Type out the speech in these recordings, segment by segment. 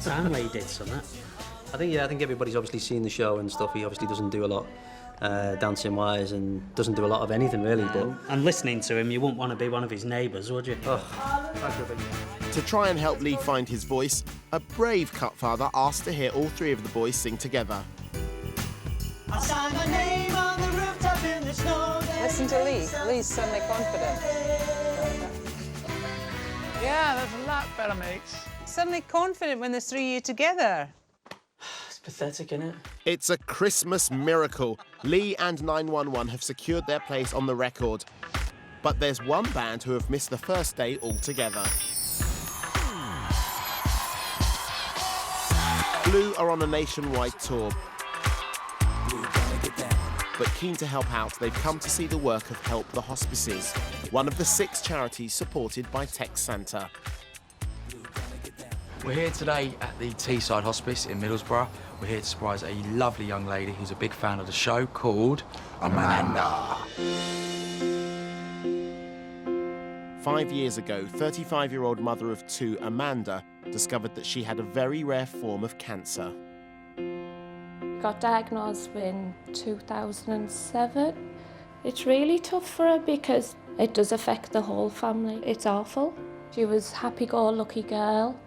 about time where he did something. I think everybody's obviously seen the show and stuff. He obviously doesn't do a lot dancing-wise and doesn't do a lot of anything really. But And listening to him, you wouldn't want to be one of his neighbours, would you? To try and help Lee find his voice, a brave Cutfather asked to hear all three of the boys sing together. I signed my name on the rooftop in the snow. Listen to Lee. Lee's suddenly confident. Yeah, that's a lot better, mates. Suddenly confident when there's three of you together. It's pathetic, isn't it? It's a Christmas miracle. Lee and 911 have secured their place on the record. But there's one band who have missed the first day altogether. Blue are on a nationwide tour. But keen to help out, they've come to see the work of Help the Hospices, one of the 6 charities supported by TexSanta. We're here today at the Teesside Hospice in Middlesbrough. We're here to surprise a lovely young lady who's a big fan of the show called Amanda. 5 years ago, 35-year-old mother of 2, Amanda, discovered that she had a very rare form of cancer. Got diagnosed in 2007. It's really tough for her because it does affect the whole family. It's awful. She was a happy-go-lucky girl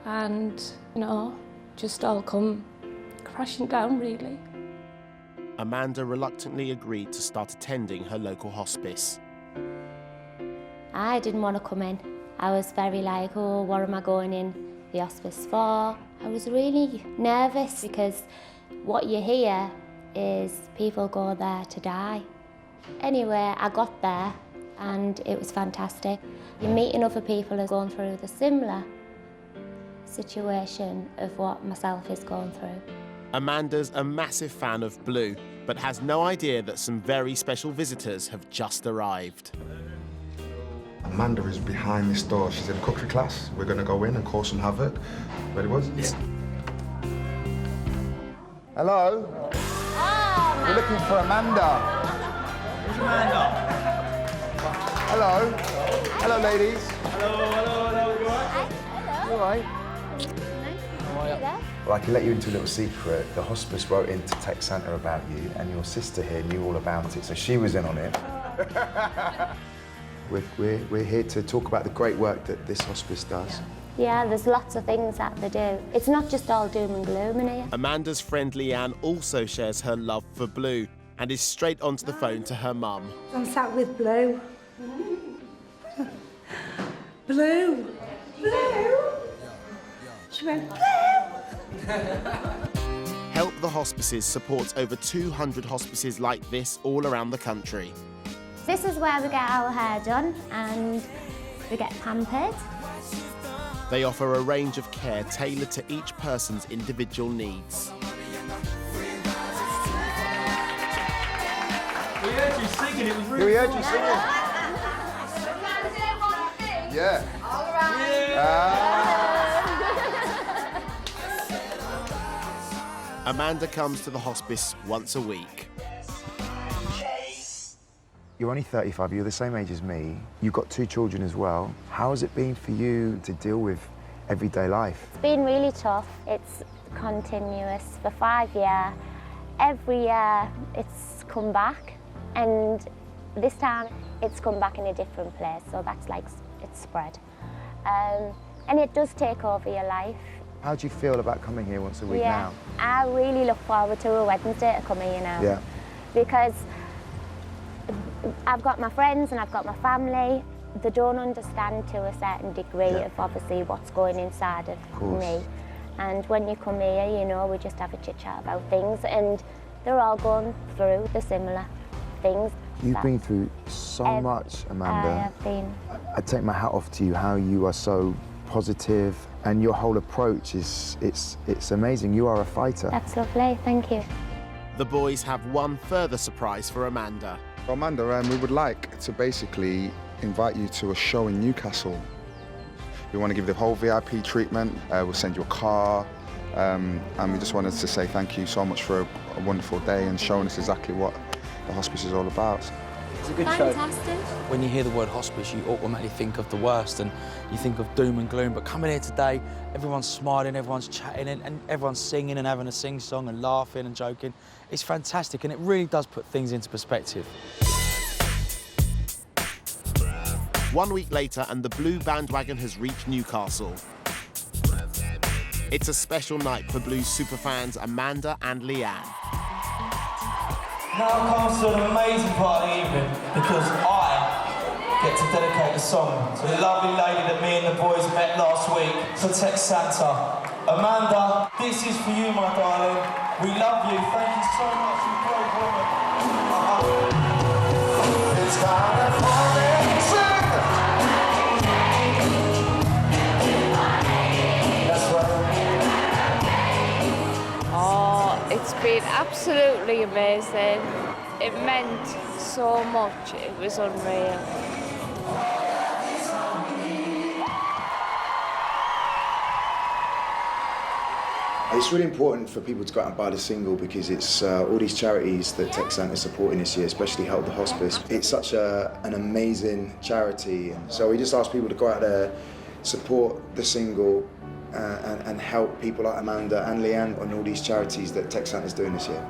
and, you know, just all come crashing down, really. Amanda reluctantly agreed to start attending her local hospice. I didn't want to come in. I was very like, oh, what am I going in the hospice for? I was really nervous because what you hear is people go there to die. Anyway, I got there and it was fantastic. You're meeting other people who are going through the similar situation of what myself is going through. Amanda's a massive fan of Blue, but has no idea that some very special visitors have just arrived. Amanda is behind this door. She's in cookery class. We're going to go in and cause some havoc. Ready, boys? Yes. Hello? Oh, We're looking for Amanda. Where's Amanda? Hello? Hello, ladies. Hello, you all right? You all right? Well, I can let you into a little secret. The hospice wrote into TexSanta about you, and your sister here knew all about it, so she was in on it. We're here to talk about the great work that this hospice does. Yeah, there's lots of things that they do. It's not just all doom and gloom in here. Amanda's friend Leanne also shares her love for Blue and is straight onto the phone to her mum. I'm sat with Blue. Blue! Blue! She went, Blue! Help the Hospices supports over 200 hospices like this all around the country. This is where we get our hair done and we get pampered. They offer a range of care tailored to each person's individual needs. We heard you singing, it was really We heard cool. you singing. Yeah. All right. Amanda comes to the hospice once a week. You're only 35, you're the same age as me. You've got 2 children as well. How has it been for you to deal with everyday life? It's been really tough. It's continuous for 5 years. Every year it's come back, and this time it's come back in a different place, so that's like it's spread. And it does take over your life. How do you feel about coming here once a week now? I really look forward to a Wednesday to come here now. Yeah. Because I've got my friends and I've got my family. They don't understand to a certain degree of obviously what's going inside of me. And when you come here, you know, we just have a chit-chat about things, and they're all going through the similar things. You've been through so much, Amanda. I have been. I take my hat off to you, how you are so positive, and your whole approach is, it's amazing. You are a fighter. That's lovely, thank you. The boys have one further surprise for Amanda. Amanda, we would like to basically invite you to a show in Newcastle. We want to give you the whole VIP treatment. We'll send you a car. And we just wanted to say thank you so much for a wonderful day and showing us exactly what the hospice is all about. It's a good Fantastic. When you hear the word hospice, you automatically think of the worst and you think of doom and gloom. But coming here today, everyone's smiling, everyone's chatting, and everyone's singing and having a sing-song and laughing and joking. It's fantastic, and it really does put things into perspective. 1 week later, and the Blue bandwagon has reached Newcastle. It's a special night for Blues superfans Amanda and Leanne. Now comes to an amazing part of the evening because I get to dedicate a song to the lovely lady that me and the boys met last week for Tex Santa. Amanda, this is for you, my darling. We love you. Thank you so much, you brave woman. It's kind of funny. It's been absolutely amazing. It meant so much. It was unreal. It's really important for people to go out and buy the single because it's all these charities that Tex Santa is supporting this year, especially Help the Hospice. It's such an amazing charity. So we just ask people to go out there, support the single, and help people like Amanda and Leanne on all these charities that Tex Santa is doing this year.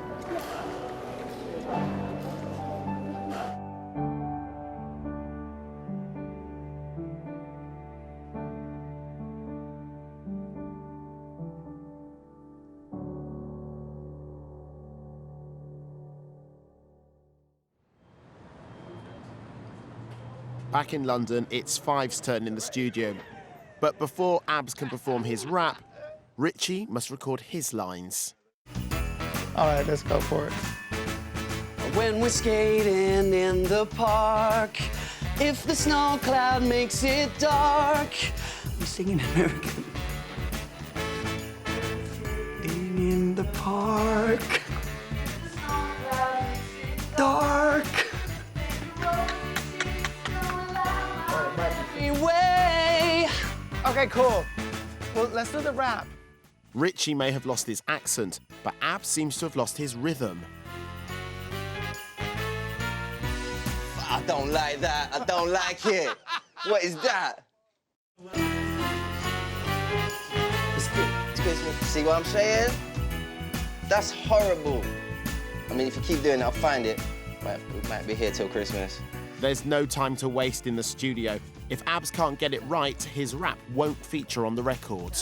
Back in London, it's Five's turn in the studio. But before Abs can perform his rap, Richie must record his lines. All right, let's go for it. When we're skating in the park, if the snow cloud makes it dark, I'm singing American. In the park, dark. Way. Okay, cool. Well, let's do the rap. Richie may have lost his accent, but Abs seems to have lost his rhythm. I don't like that. I don't like it. What is that? It's Christmas. See what I'm saying? That's horrible. I mean, if you keep doing it, I'll find it. We might be here till Christmas. There's no time to waste in the studio. If Abs can't get it right, his rap won't feature on the record.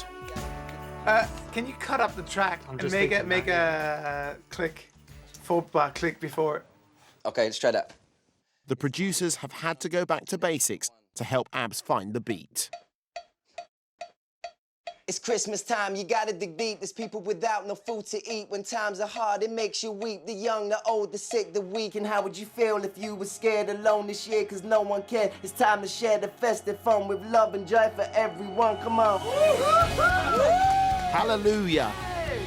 Can you cut up the track and just make thinking a click, full bar click before it? Okay, let's try that. The producers have had to go back to basics to help Abs find the beat. It's Christmas time, you gotta dig deep. There's people without no food to eat. When times are hard, it makes you weep. The young, the old, the sick, the weak. And how would you feel if you were scared alone this year? Cause no one cared. It's time to share the festive fun with love and joy for everyone. Come on. Hallelujah.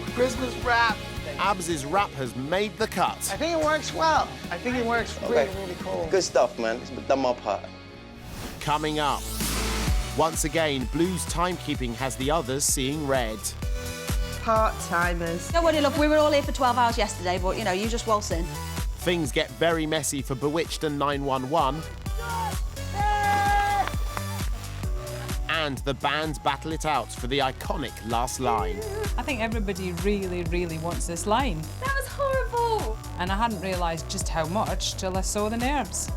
Christmas rap. Abs' rap has made the cut. I think it works well. I think it works really cool. Good stuff, man. It's done my part. Coming up. Once again, Blues timekeeping has the others seeing red. Part-timers. Don't worry, love, we were all here for 12 hours yesterday, but, you know, you just waltz in. Things get very messy for Bewitched and 911. And the band battle it out for the iconic last line. I think everybody really, really wants this line. That was horrible. And I hadn't realised just how much till I saw the nerves.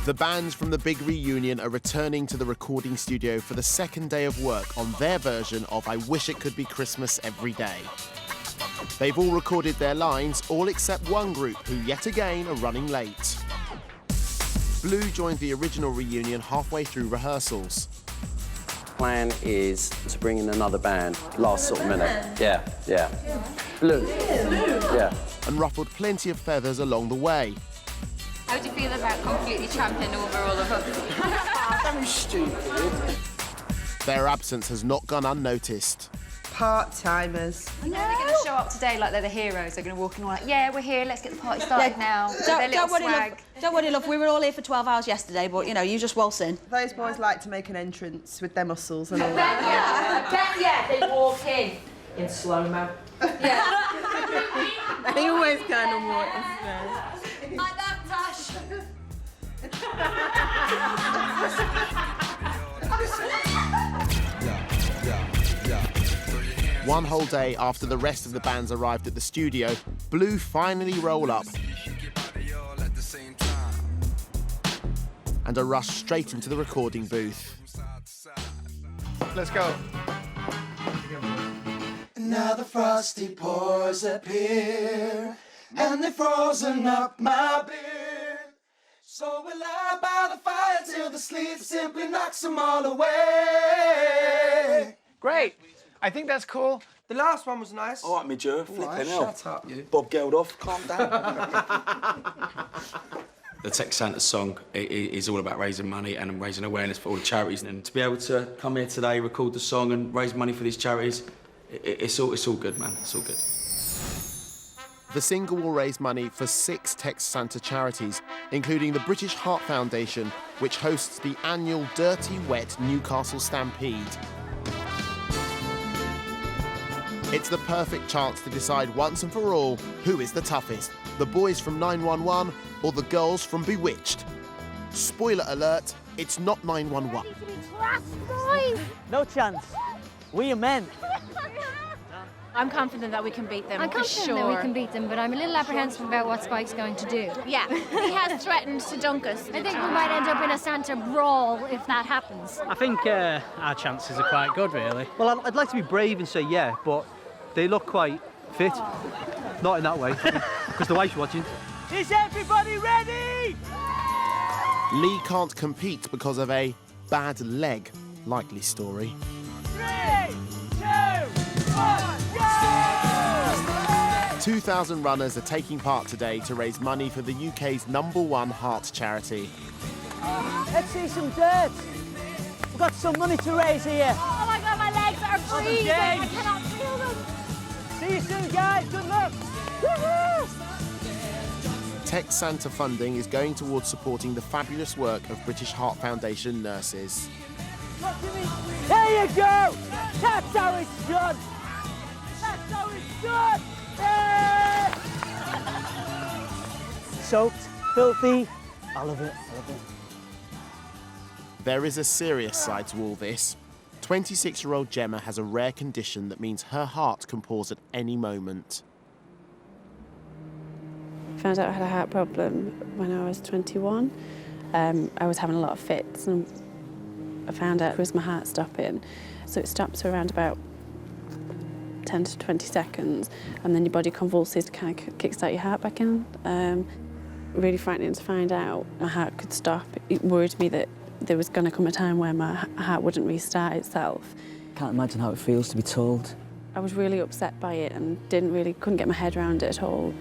The bands from the big reunion are returning to the recording studio for the second day of work on their version of I Wish It Could Be Christmas Every Day. They've all recorded their lines, all except one group who yet again are running late. Blue joined the original reunion halfway through rehearsals. Plan is to bring in another band last sort of minute. Yeah. Blue. Yeah. And ruffled plenty of feathers along the way. How do you feel about completely trampling over all of us? Very stupid. Their absence has not gone unnoticed. Part-timers. They're going to show up today like they're the heroes. They're going to walk in all like, yeah, we're here, let's get the party started now. Don't worry, love, we were all here for 12 hours yesterday, but, you know, you just waltz in. Those boys like to make an entrance with their muscles and all that. Yeah, they walk in. in slow-mo. Yeah. They always kind of want us. I love Tash. One whole day after the rest of the bands arrived at the studio, Blue finally roll up and a rush straight into the recording booth. Let's go. Now the frosty pores appear, and they've frozen up my beer. So we'll lie by the fire till the sleep simply knocks them all away. Great. I think that's cool. The last one was nice. All right, Major, flipping hell. Shut up, you. Bob Geldof, calm down. The Tex Santa song is all about raising money and raising awareness for all the charities. And to be able to come here today, record the song and raise money for these charities, it's all good, man. It's all good. The single will raise money for 6 Tex Santa charities, including the British Heart Foundation, which hosts the annual Dirty Wet Newcastle Stampede. It's the perfect chance to decide once and for all who is the toughest, the boys from 911 or the girls from Bewitched. Spoiler alert, it's not 911. No chance. We are men. I'm confident that we can beat them. I'm confident that we can beat them, but I'm a little apprehensive about what Spike's going to do. Yeah, he has threatened to dunk us. I think we might end up in a Santa brawl if that happens. I think our chances are quite good, really. Well, I'd like to be brave and say yeah, but they look quite fit. Not in that way, because the wife's watching. Is everybody ready? Lee can't compete because of a bad leg. Likely story. 3, 2, 1, go! 2,000 runners are taking part today to raise money for the UK's #1 heart charity. Let's see some dirt. We've got some money to raise here. Oh my God, my legs are freezing. I cannot feel them. See you soon, guys. Good luck. Woohoo! Tex Santa funding is going towards supporting the fabulous work of British Heart Foundation nurses. There you go. That's how it's done. That's how it's done. Yeah! Soaked, filthy. I love it. I love it. There is a serious side to all this. 26-year-old Gemma has a rare condition that means her heart can pause at any moment. I found out I had a heart problem when I was 21. I was having a lot of fits and I found out it was my heart stopping. So it stops for around about 10 to 20 seconds and then your body convulses to kind of kickstart your heart back in. Really frightening to find out my heart could stop. It worried me that there was going to come a time where my heart wouldn't restart itself. Can't imagine how it feels to be told. I was really upset by it and couldn't get my head around it at all.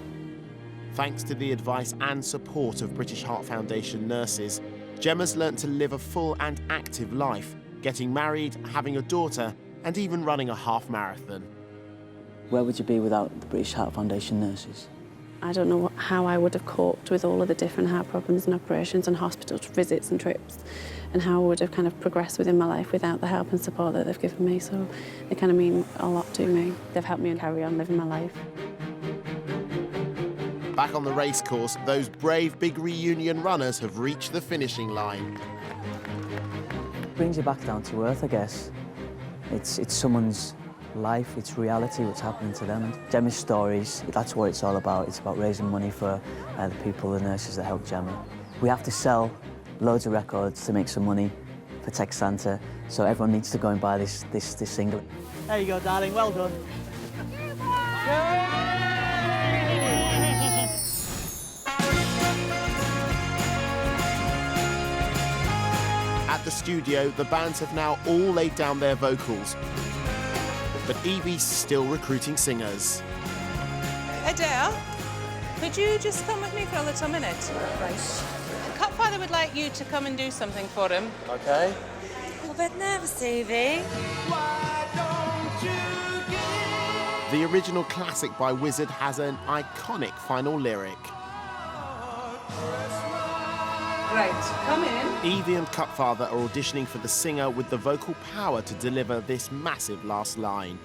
Thanks to the advice and support of British Heart Foundation nurses, Gemma's learnt to live a full and active life, getting married, having a daughter, and even running a half marathon. Where would you be without the British Heart Foundation nurses? I don't know how I would have coped with all of the different heart problems and operations and hospital visits and trips, and how I would have kind of progressed within my life without the help and support that they've given me. So they kind of mean a lot to me. They've helped me carry on living my life. Back on the racecourse, those brave big reunion runners have reached the finishing line. Brings you back down to earth, I guess. It's someone's life, it's reality, what's happening to them. And Gemma's stories, that's what it's all about. It's about raising money for the people, the nurses that help Gemma. We have to sell loads of records to make some money for Tex Santa, so everyone needs to go and buy this single. There you go, darling, well done. At the studio, the bands have now all laid down their vocals, but Evie's still recruiting singers. Adele, could you just come with me for a little minute? Right. Cupfather would like you to come and do something for him. Okay. A little bit nervous, Evie. The original classic by Wizzard has an iconic final lyric. Great, come in. Evie and Cupfather are auditioning for the singer with the vocal power to deliver this massive last line.